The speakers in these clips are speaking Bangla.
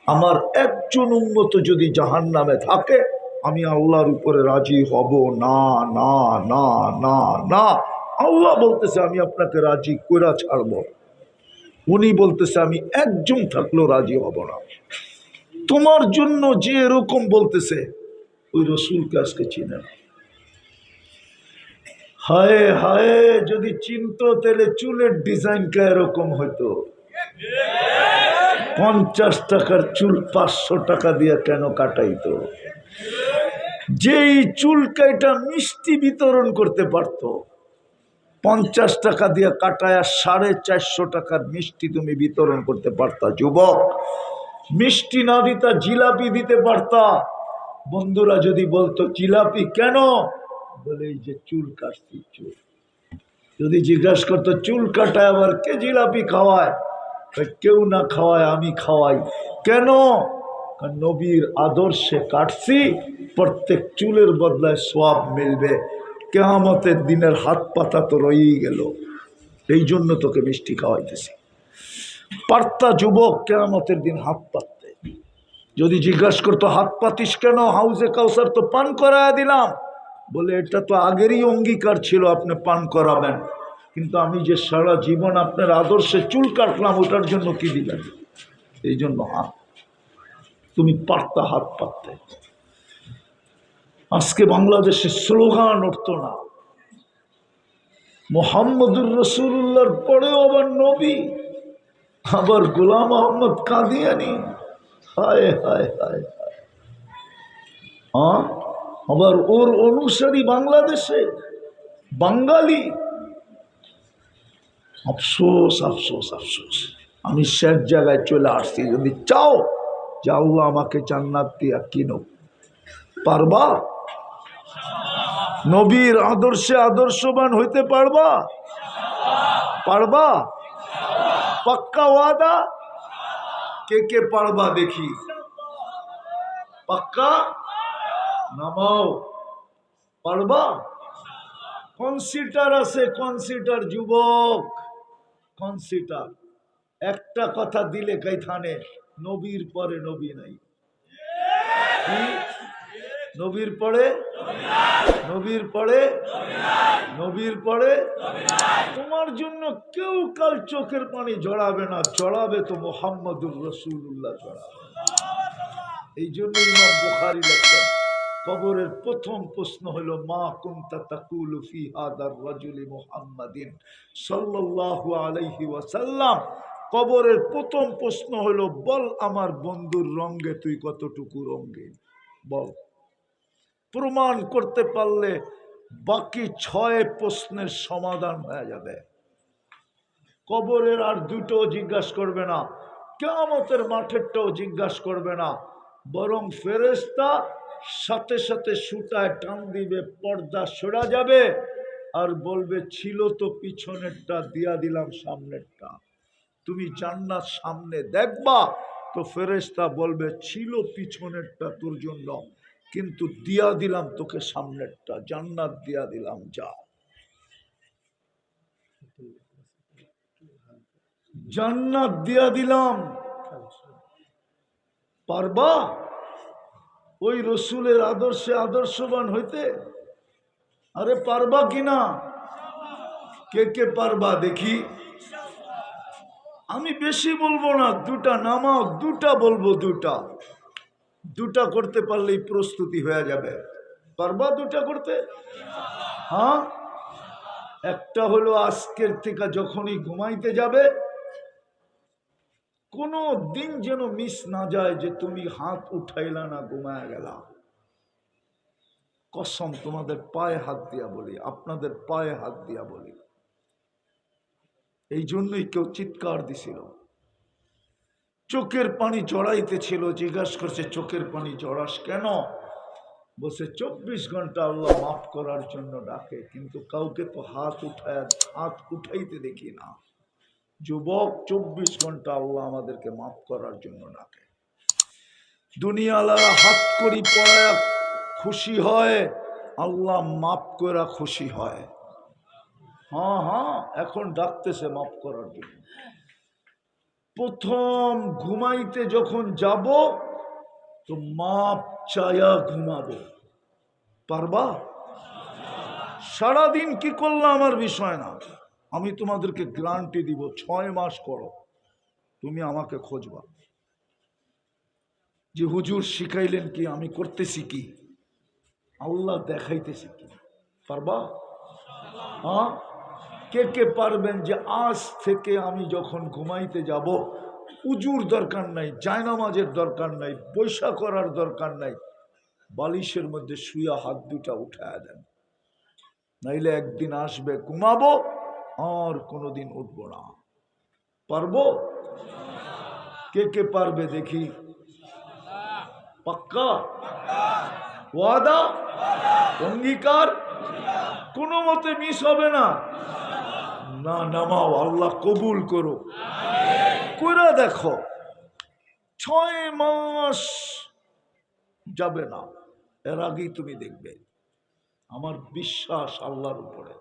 আমার একজন উম্মত যদি জাহান্নামে থাকে আমি আল্লাহর উপরে রাজি হব না, না, না, না, না। আল্লাহ বলতেছে আমি আপনাকে রাজি কইরা ছাড়ব। উনি বলতেছে আমি একজন থাকলেও রাজি হব না। তোমার জন্য যে এরকম বলতেছে ওই রসুলকে আজকে চিনে না। হায় হায়, যদি চিনতো তাহলে চুলের ডিজাইনটা এরকম হইতো। 50 টাকার চুল 500 টাকা দিয়ে কেন কাটাইতো? যেই চুল কাইটা মিষ্টি বিতরণ করতে পারতো, 50 টাকা দিয়ে কাটায়া 450 টাকার মিষ্টি তুমি বিতরণ করতে পারতা। যুবক, মিষ্টি না দিতা জিলাপি দিতে পারতা। বন্ধুরা যদি বলতো জিলাপি কেন, বলে এই যে চুল কাটছি। চুল যদি জিজ্ঞাসা করতো চুল কাটায় আবার কে জিলাপি খাওয়ায়, কেউ না খাওয়ায় আমি খাওয়াই। কেন? নবীর আদর্শে কাটছি, প্রত্যেক চুলের বদলায় সওয়াব মিলবে। কিয়ামতের দিনের হাত পাতা তো রয়েই গেল, এই জন্য তোকে মিষ্টি খাওয়াইতেছি। পারতা যুবক কিয়ামতের দিন হাত পাততে। যদি জিজ্ঞাসা করতো হাত পাতিস কেন, হাউজে কাউসার তো পান করায় দিলাম। বলে এটা তো আগেরই অঙ্গীকার ছিল আপনি পান করাবেন, কিন্তু আমি যে সারা জীবন আপনার আদর্শে চুল কাটলাম ওটার জন্য কি দিলেন? এই জন্য হাত। তুমি পারতা হাত পাততে। আজকে বাংলাদেশে স্লোগান উঠতো না, মুহাম্মদুর রাসূলুল্লাহর পরেও আবার নবী, আবার গোলাম আহমদ কাদিয়ানি। হায় হায় হায় হায়। আবার ওর অনুসারী বাংলাদেশে বাঙালি। আফসোস আফসোস আফসোস। আমি শেষ জায়গায় চলে আসছি। যদি চাও যে আল্লাহ আমাকে জান্নাত দিয়া কিনো, পারবা? নবীর আদর্শে আদর্শবান হইতে পারবা? পারবা? পাক্কা ওয়াদা? কে কে পারবা দেখি? পাক্কা নামাও। পারবা? কনসিডার আছে, কনসিডার যুবক, কনসিডার। একটা কথা দিলে কাইথানে, নবীর পরে নবী নাই। নবীর পরে নবীর পরে নবীর পরে তোমার জন্য কেউ কাল চোখের পানি জড়াবে না, জড়াবে তো মুহাম্মদুর রাসূলুল্লাহ জড়াবে। এই জন্য ইমাম বুখারী লেখেন কবরের প্রথম প্রশ্ন হলো মা কুনতা তাকুলু ফি হাদার রাজুলি মুহাম্মাদিন সাল্লাল্লাহু আলাইহি ওয়াসাল্লাম। কবরের প্রথম প্রশ্ন হলো বল আমার বন্ধুর রঙে তুই কতটুকু রঙিন, বল। প্রমাণ করতে পারলে বাকি 6 প্রশ্নের সমাধান হয়ে যাবে। কবরের আর দুটোও জিজ্ঞাসা করবে না, কিয়ামতের মাঠেরটাও জিজ্ঞাসা করবে না, বরং ফেরেশতা সাথে সাথে সুতায় টান দিবে, পর্দা সরা যাবে, আর বলবে ছিল তো পিছনেরটা, দিয়া দিলাম সামনেরটা। তুমি জান্নাত সামনে দেখবা তো ফেরেশতা বলবে ছিল পিছনেরটা তোর জন্য, কিন্তু দিয়া দিলাম তোকে সামনেরটা, জান্নাত দিয়া দিলাম, যা। জান্নাত দিয়া দিলাম। পারবা ওই রসুলের আদর্শে আদর্শবান হইতে? আরে পারবা কিনা? কে কে পারবা দেখি? আমি বেশি বলবো না, দুটা নামাও, দুটা বলবো, দুটা দুটা করতে পারলেই প্রস্তুতি হয়ে যাবে। পারবা দুটা করতে? হ্যাঁ। একটা হলো আজকের থেকে যখনই ঘুমাইতে যাবে কোনো দিন যেন মিস না যায় যে তুমি হাত উঠাইলা না, ঘুমায় গেলা। কসম তোমাদের পায়ে হাত দিয়া বলি, আপনাদের পায়ে হাত দিয়া বলি। এই জন্যই কেউ চিৎকার দিছিল, চোখের পানি জড়াইতেছিল। জিজ্ঞাসা করছে চোখের পানি জড়াস কেন? বলছে 24 ঘন্টা আল্লাহ মাফ করার জন্য ডাকে, কিন্তু কাউকে তো হাত উঠাইতে দেখি না। যুবক, 24 ঘন্টা আল্লাহ আমাদেরকে মাফ করার জন্য ডাকে। দুনিয়ালারা হাত করি পড়ায়া খুশি হয়, আল্লাহ মাফ করা খুশি হয়। হ্যাঁ হ্যাঁ, এখন ডাকতেছে মাফ করার জন্য। প্রথম ঘুমাইতে যখন যাব তো মাপ চায়া ঘুমাবো। পারবা? সারাদিন কি করলাম আমার বিষয় না, আমি তোমাদেরকে গ্যারান্টি দিব 6 মাস করো, তুমি আমাকে খোঁজবা যে হুজুর শিখাইলেন কি, আমি করতেছি কি, আল্লাহ দেখাইতেছি কি। পারবা? হ্যাঁ, কে কে পারবেন যে আজ থেকে আমি যখন ঘুমাইতে যাব উজুর দরকার নাই, জায়নামাজের দরকার নাই, বৈশা করার দরকার নাই, বালিশের মধ্যে শুয়া হাত দুটা উঠায় দেন, নাইলে একদিন আসবে ঘুমাবো আর কোনোদিন উঠবো না। পারবো? কে কে পারবে দেখি? পাক্কা ওয়াদা, অঙ্গীকার, কোনো মতে মিস হবে না। না নামাও, আল্লাহ কবুল করো। করে দেখো 6 মাস যাবে না, এর আগেই তুমি দেখবে। আমার বিশ্বাস আল্লাহর উপরে।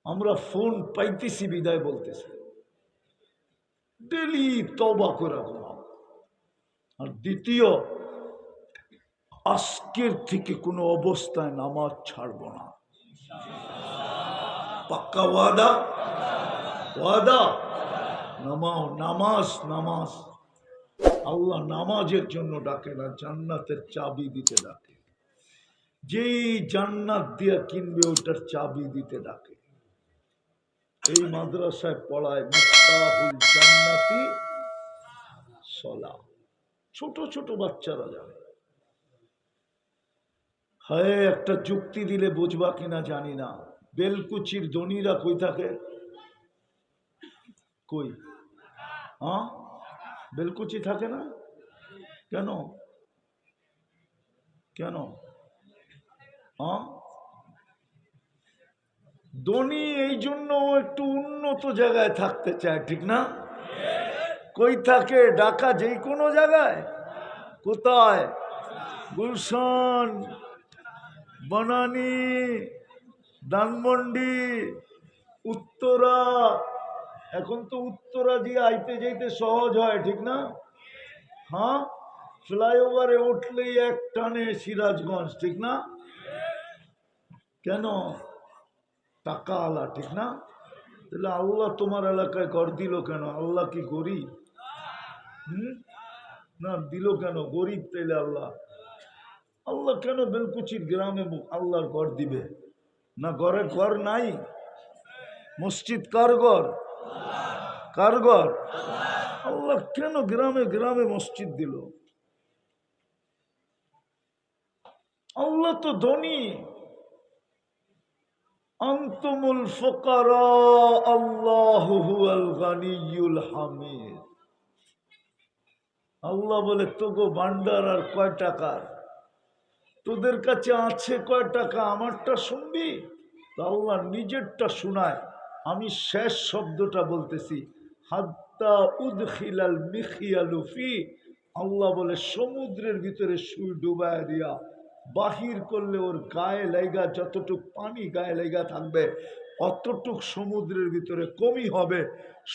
আমরা ফোন পাইতেছি বিদায় বলতেছি, ডেলি তওবা করে ঘুমাও। আর দ্বিতীয়, আজকের থেকে কোনো অবস্থায় নামাজ ছাড়বো না। পাক্কা ওয়াদা? ওয়াদা? নামাও, নামাজ, নামাজ। আল্লাহ নামাজের জন্য ডাকে না, জান্নাতের চাবি দিতে ডাকে। যেই জান্নাত দিয়া কিনবে ওটার চাবি দিতে ডাকে। এই মাদ্রাসায় পড়ায় মিফতাহুল জান্নাতি সলা, ছোট ছোট বাচ্চারা জানে। হ্যাঁ, একটা যুক্তি দিলে বুঝবা কিনা জানি না, বেলকুচির ধনীরা কই থাকে? কই? হ্যাঁ, বেলকুচি থাকে না কেন? কেন? হ্যাঁ, ধনী এই জন্য একটু উন্নত জায়গায় থাকতে চায়, ঠিক না? কই থাকে? ঢাকা যেই কোনো জায়গায়? কোথায়? গুলশান, বনানী, ধানমন্ডি, উত্তরা। এখন তো উত্তরা দিয়ে আইতে যাইতে সহজ হয়, ঠিক না? হ্যাঁ, ফ্লাইওভারে উঠলেই এক টানে সিরাজগঞ্জ, ঠিক না? কেন? টাকা আলা, ঠিক না? তাহলে আল্লাহ তোমার এলাকায় ঘর দিল কেন? আল্লাহ কি গরিব? না, দিল কেন? গরিব তাইলে আল্লাহ, আল্লাহ কেন বেলকুচির গ্রামে আল্লাহর ঘর দিবে না? ঘরে ঘর নাই? মসজিদ কার ঘর? কার ঘর? আল্লাহ কেন গ্রামে গ্রামে মসজিদ দিল? আল্লাহ তো ধনী। আনতুমুল ফুকারা আল্লাহু হুয়াল গানিয়ুল হামিদ। আল্লাহ বলে তোগো ভান্ডার আর কয় টাকার? তোদের কাছে আছে কয় টাকা? আমারটা শুনবি? তো আল্লাহ নিজেরটা শোনায়। আমি শেষ শব্দটা বলতেছি, হাত্তা উদখিলাল মিখিয়ালু ফি। আল্লাহ বলে সমুদ্রের ভিতরে সুই ডুবায় দিয়া বাহির করলে ওর গায়ে লাইগা যতটুক পানি গায়ে লাইগা থাকবে অতটুক সমুদ্রের ভিতরে কমই হবে।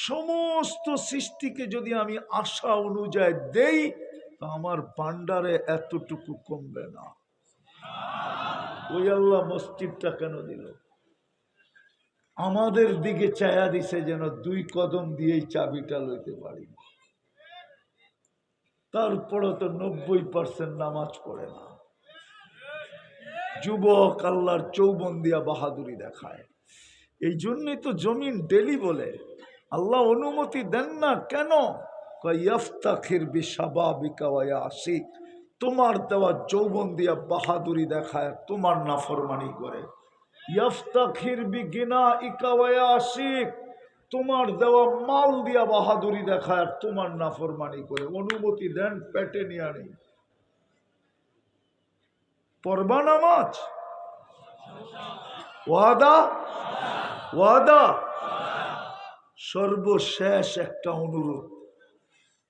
সমস্ত সৃষ্টিকে যদি আমি আশা অনুযায়ী দেই তো আমার ভান্ডারে এতটুকু কমবে না। ওই আল্লাহ মসজিদটা কেন দিল? আমাদের দিকে চায়া দিছে যেন 2 কদম দিয়েই চাবিটা লইতে পারি। তারপরে তো 90% নামাজ পড়ে না। যুবক আল্লাহর চৌবন দিয়া বাহাদুরি দেখায়। এই জন্যই তো জমিন ডেলি বলে আল্লাহ অনুমতি দেন না কেন? ইফতাখির বিশাবাবিকা ওয়া ইয়াসিক। তোমার দেওয়া যৌবন দিয়া বাহাদুরি দেখায়, তোমার নাফরমানি করে। ইফতাখির বিগিনাইকা ওয়া ইয়াসিক। তোমার দেওয়া মাল দিয়া বাহাদুরি দেখায়, তোমার নাফরমানি করে। অনুমতি দেন, পেটে নিয়ে আনি। পড়বা নামাজ? ওয়াদা? ওয়াদা? সর্বশেষ একটা অনুরোধ,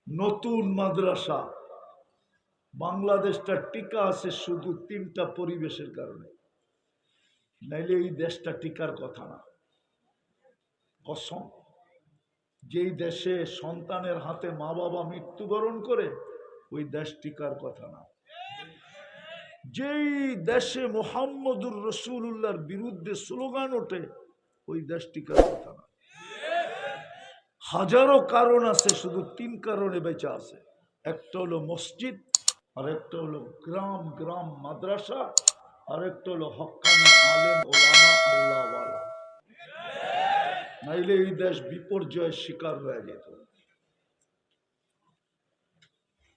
নতুন মাদ্রাসা বাংলাদেশটা টিকা আছে শুধু 3টা পরিবেশের কারণে, নাইলে এই দেশটা টিকার কথা না। কসম, যেই দেশে সন্তানের হাতে মা বাবা মৃত্যুবরণ করে ওই দেশ টিকার কথা না। যেই দেশে মুহাম্মদুর রাসূলুল্লাহর বিরুদ্ধে স্লোগান ওঠে ওই দেশ টিকার কথা না। হাজারো কারণ আছে, শুধু 3 কারণে বেঁচে আছে। একটা হলো মসজিদ, আর একটা হলো গ্রাম গ্রাম মাদ্রাসা, আর একটা হলো হক্কানি আলেম ওলামা আল্লাহওয়ালা। নাইলে এই দেশ বিপর্যয়ের শিকার হয়ে যেত।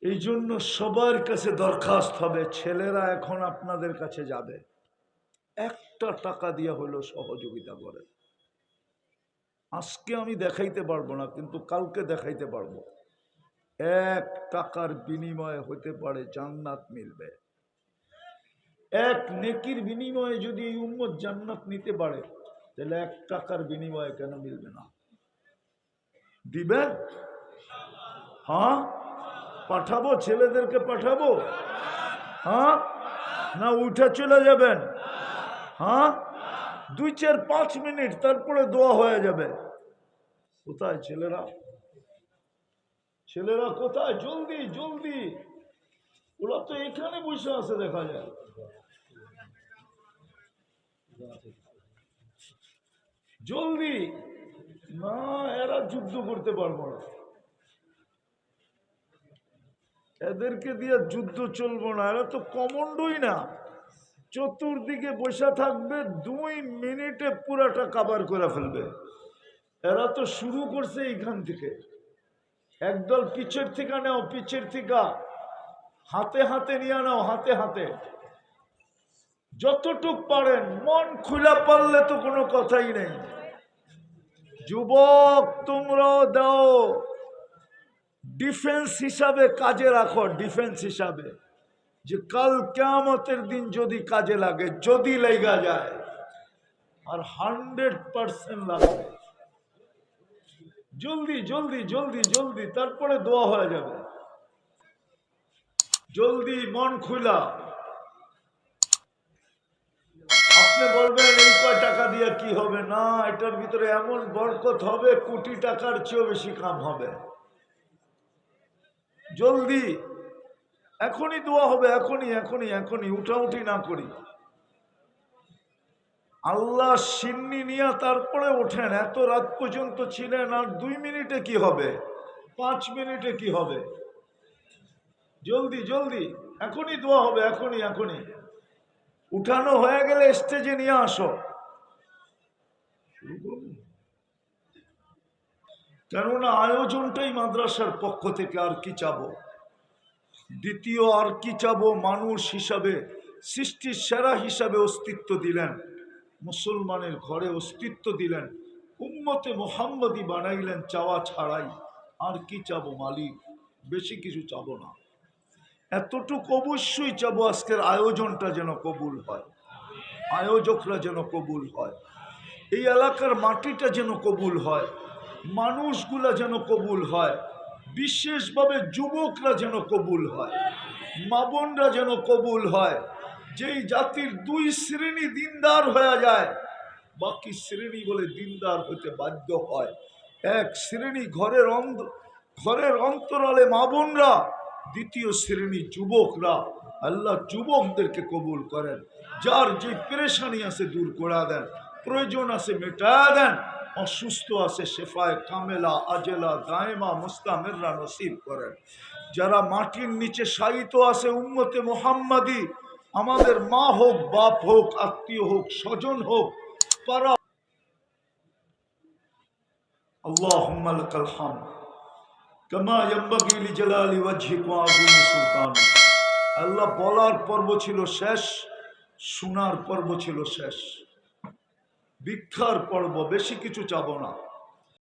এই জন্য সবার কাছে দরখাস্ত হবে, ছেলেরা এখন আপনাদের কাছে যাবে, একটা টাকা দিয়ে হলো সহযোগিতা করে। আজকে আমি দেখাইতে পারবো না, কিন্তু কালকে দেখাইতে পারবো। 1 টাকার বিনিময়ে হতে পারে জান্নাত মিলবে। 1 নেকির বিনিময়ে যদি এই উম্মত জান্নাত নিতে পারে, তাহলে 1 টাকার বিনিময়ে কেন মিলবে না? দিবেন? হ্যাঁ, পাঠাবো, ছেলেদেরকে পাঠাবো। হ্যাঁ না উঠে চলে যাবেন? হ্যাঁ, 2, 4, 5 মিনিট, তারপরে দোয়া হয়ে যাবে। কোথায় ছেলেরা? ছেলেরা কোথায়? জলদি জলদি, ওরা তো এখানে বসে আছে, দেখা যায়। জলদি না, এরা যুদ্ধ করতে পারবো না, এদেরকে দিয়ে যুদ্ধ চলবো না। এরা তো কমান্ডোই না, চতুর্দিকে বসে থাকবে, 2 মিনিটে পুরাটা কাভার করে ফেলবে। এরা তো শুরু করছে এইখান থেকে। একদল পিছের থেকে নাও, পিছের থেকে হাতে হাতে নিয়ে নাও, হাতে হাতে যতটুক পারেন, মন খুলে পারলে তো কোনো কথাই নেই। যুবক তোমরাও দাও, ডিফেন্স হিসাবে কাজে রাখো, ডিফেন্স হিসাবে, যে কাল কিয়ামতের দিন যদি কাজে লাগে, যদি লেগা যায়, আর 100% লাগবে। জলদি জলদি জলদি জলদি, তারপরে দোয়া হয়ে যাবে। জলদি, মন খুলা। আপনি বলবেন এই কয় টাকা দিয়ে কি হবে? না, এটার ভিতরে এমন বরকত হবে, কোটি টাকার চেয়েও বেশি কাম হবে। জলদি, এখনই দোয়া হবে, এখনই এখনই এখনই, উঠাউঠি না করি। আল্লাহ সিন্নি নিয়ে তারপরে ওঠেন। এত রাত পর্যন্ত ছিলেন, আর 2 মিনিটে কি হবে? 5 মিনিটে কি হবে? জলদি জলদি, এখনই দোয়া হবে, এখনই এখনই। উঠানো হয়ে গেলে স্টেজে নিয়ে আসো। কেননা আয়োজনটাই মাদ্রাসার পক্ষ থেকে, আর কি চাবো? দ্বিতীয় আর কি চাবো? মানুষ হিসাবে, সৃষ্টির সেরা হিসাবে অস্তিত্ব দিলেন, মুসলমানের ঘরে অস্তিত্ব দিলেন, উম্মতে মুহাম্মদী বানাইলেন চাওয়া ছাড়াই। আর কি চাবো মালিক? বেশি কিছু চাবো না, এতটুকু অবশ্যই চাবো, আজকের আয়োজনটা যেন কবুল হয়, আয়োজকরা যেন কবুল হয়, এই এলাকার মাটিটা যেন কবুল হয়, মানুষগুলা যেন কবুল হয়, বিশেষভাবে যুবকরা যেন কবুল হয়, মা বোনরা যেন কবুল হয়। যেই জাতির 2 শ্রেণী দিনদার হয়ে যায়, বাকি শ্রেণী বলে দিনদার হতে বাধ্য হয়। 1 শ্রেণী ঘরের অন্তরালে মা বোনরা, 2য় শ্রেণী যুবকরা। আল্লাহ যুবকদেরকে কবুল করেন, যার যে পেরেশানি আছে দূর করে দেন, প্রয়োজন আছে মেটা দেন, অসুস্থ আছে শেফায়ে কামেলা আজেলা দায়েমা মুস্তামিররা নসিব করেন। যারা মাটির নিচে শায়িত আছে উম্মতে মুহাম্মাদি, আমাদের মা হোক, বাপ হোক, আত্মীয় হোক, স্বজন হোক, পারা, আল্লাহুম্মা লাকাল হামদ কামা ইয়ানবাগি লিজালালি ওয়াজহিক ওয়া আযীমি সুলতানিক। আল্লাহ বলার পর্ব ছিল শেষ, শোনার পর্ব ছিল শেষ, ভিক্ষার পর্ব। বেশি কিছু চাবো না।